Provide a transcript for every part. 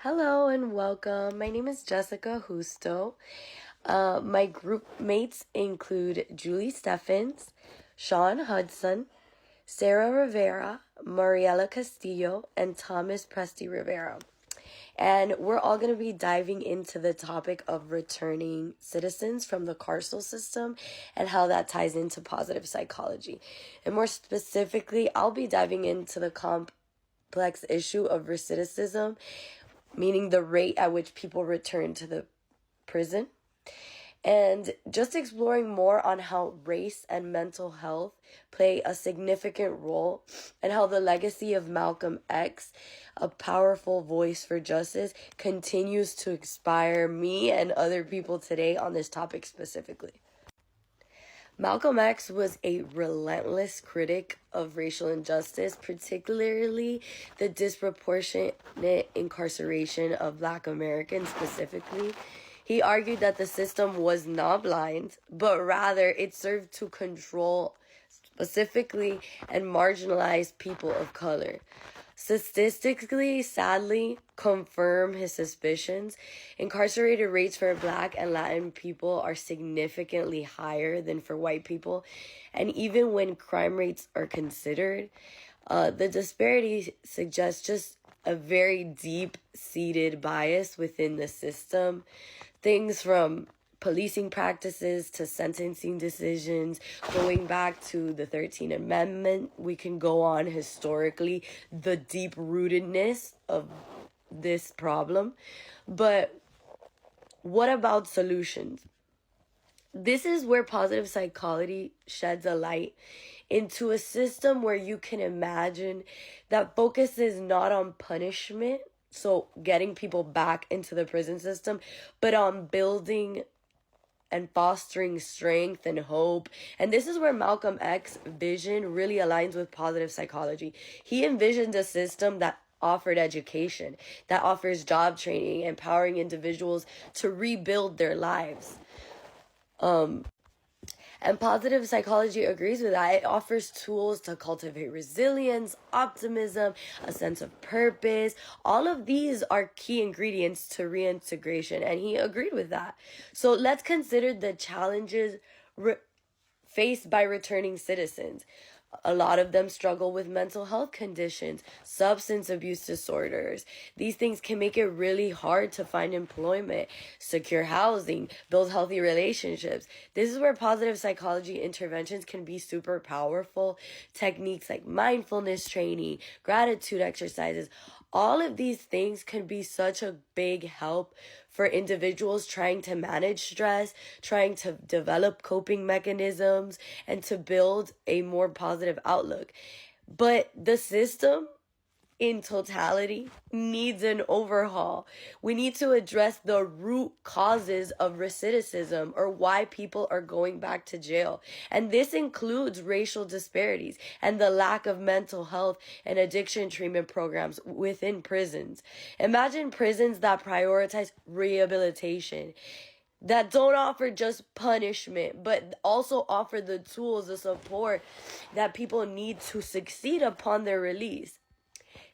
Hello and welcome. My name is Jessica Justo. My group mates include Julie Steffens, Sean Hudson, Sarah Rivera, Mariela Castillo, and Thomas Presti Rivera. And we're all going to be diving into the topic of returning citizens from the carceral system and how that ties into positive psychology. And more specifically, I'll be diving into the complex issue of recidivism, meaning the rate at which people return to the prison, and just exploring more on how race and mental health play a significant role and how the legacy of Malcolm X, a powerful voice for justice, continues to inspire me and other people today on this topic specifically. Malcolm X was a relentless critic of racial injustice, particularly the disproportionate incarceration of Black Americans specifically. He argued that the system was not blind, but rather it served to control specifically and marginalize people of color. Statistically, sadly, confirm his suspicions. Incarcerated rates for Black and Latin people are significantly higher than for white people. And even when crime rates are considered, the disparity suggests just a very deep-seated bias within the system. Things from policing practices to sentencing decisions, going back to the 13th Amendment, we can go on historically the deep-rootedness of this problem. But what about solutions? This is where positive psychology sheds a light into a system where you can imagine that focuses not on punishment, so getting people back into the prison system, but on building and fostering strength and hope. And this is where Malcolm X's vision really aligns with positive psychology. He envisioned a system that offered education, that offers job training, empowering individuals to rebuild their lives. And positive psychology agrees with that. It offers tools to cultivate resilience, optimism, a sense of purpose. All of these are key ingredients to reintegration, and he agreed with that. So let's consider the challenges faced by returning citizens. A lot of them struggle with mental health conditions, substance abuse disorders. These things can make it really hard to find employment, secure housing, build healthy relationships. This is where positive psychology interventions can be super powerful. Techniques like mindfulness training, gratitude exercises, all of these things can be such a big help for individuals trying to manage stress, trying to develop coping mechanisms, and to build a more positive outlook. But the system in totality needs an overhaul. We need to address the root causes of recidivism, or why people are going back to jail. And this includes racial disparities and the lack of mental health and addiction treatment programs within prisons. Imagine prisons that prioritize rehabilitation, that don't offer just punishment, but also offer the tools, the support that people need to succeed upon their release.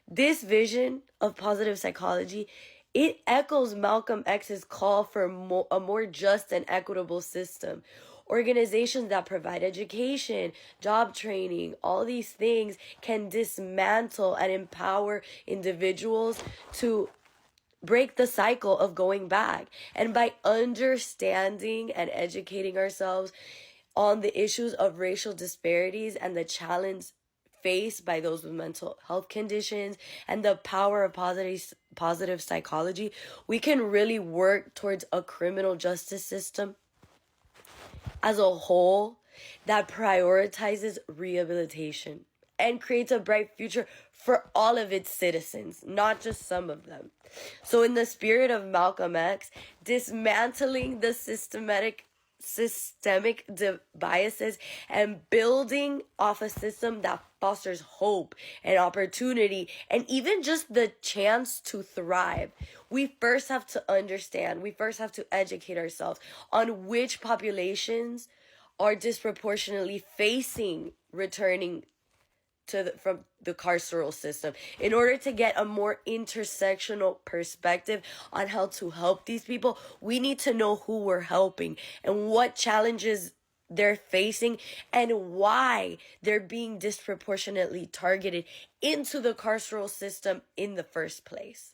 This vision of positive psychology, it echoes Malcolm X's call for a more just and equitable system. Organizations that provide education, job training, all these things can dismantle and empower individuals to break the cycle of going back. And by understanding and educating ourselves on the issues of racial disparities and the challenge faced by those with mental health conditions and the power of positive psychology, we can really work towards a criminal justice system as a whole that prioritizes rehabilitation and creates a bright future for all of its citizens, not just some of them. So in the spirit of Malcolm X, dismantling the systemic biases and building off a system that fosters hope and opportunity and even just the chance to thrive, we first have to understand, we first have to educate ourselves on which populations are disproportionately facing returning from the carceral system, in order to get a more intersectional perspective on how to help these people. We need to know who we're helping and what challenges they're facing and why they're being disproportionately targeted into the carceral system in the first place.